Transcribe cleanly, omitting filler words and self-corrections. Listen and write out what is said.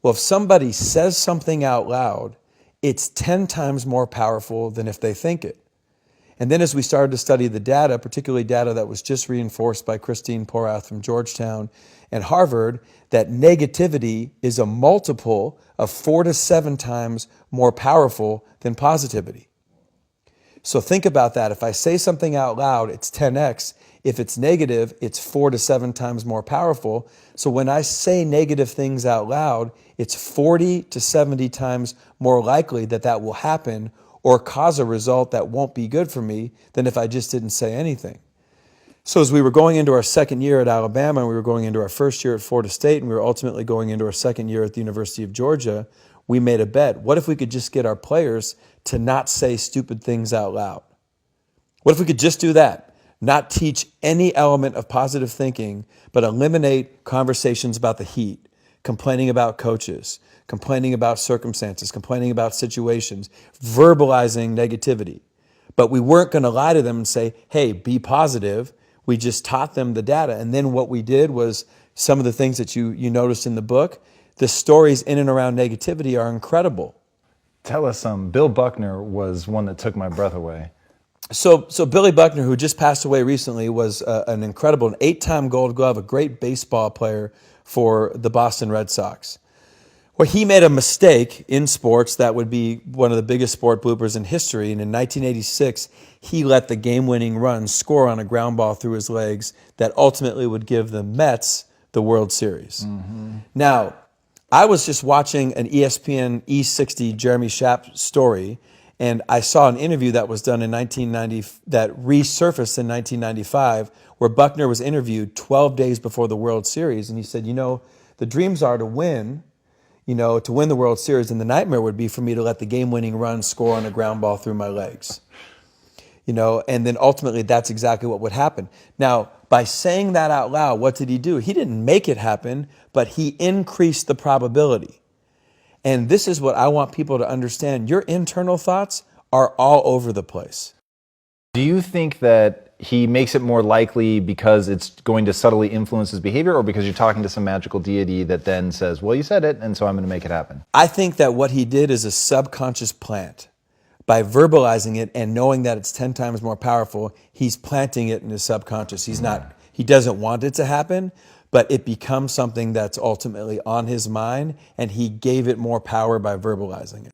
Well, if somebody says something out loud, it's 10 times more powerful than if they think it. And then as we started to study the data, particularly data that was just reinforced by Christine Porath from Georgetown and Harvard, that negativity is a multiple of 4 to 7 times more powerful than positivity. So think about that. If I say something out loud, it's 10x. If it's negative, it's 4 to 7 times more powerful. So when I say negative things out loud, it's 40 to 70 times more likely that that will happen or cause a result that won't be good for me than if I just didn't say anything. So as we were going into our second year at Alabama, and we were going into our first year at Florida State, and we were ultimately going into our second year at the University of Georgia, we made a bet. What if we could just get our players to not say stupid things out loud? What if we could just do that? Not teach any element of positive thinking, but eliminate conversations about the heat, complaining about coaches, complaining about circumstances, complaining about situations, verbalizing negativity. But we weren't going to lie to them and say, hey, be positive. We just taught them the data. And then what we did was some of the things that you noticed in the book, the stories in and around negativity are incredible. Tell us some. Bill Buckner was one that took my breath away. So Billy Buckner, who just passed away recently, was an incredible, an 8-time Gold Glove, a great baseball player for the Boston Red Sox. Well, he made a mistake in sports that would be one of the biggest sport bloopers in history. And in 1986, he let the game-winning run score on a ground ball through his legs that ultimately would give the Mets the World Series. Mm-hmm. Now, I was just watching an ESPN E60 Jeremy Schaap story, and I saw an interview that was done in 1990 that resurfaced in 1995, where Buckner was interviewed 12 days before the World Series, and he said, the dreams are to win the World Series, and the nightmare would be for me to let the game-winning run score on a ground ball through my legs. And then ultimately that's exactly what would happen. Now, by saying that out loud, what did he do? He didn't make it happen, but he increased the probability. And this is what I want people to understand. Your internal thoughts are all over the place. Do you think that he makes it more likely because it's going to subtly influence his behavior, or because you're talking to some magical deity that then says, well, you said it, and so I'm going to make it happen? I think that what he did is a subconscious plant. By verbalizing it and knowing that it's 10 times more powerful, he's planting it in his subconscious. He doesn't want it to happen, but it becomes something that's ultimately on his mind, and he gave it more power by verbalizing it.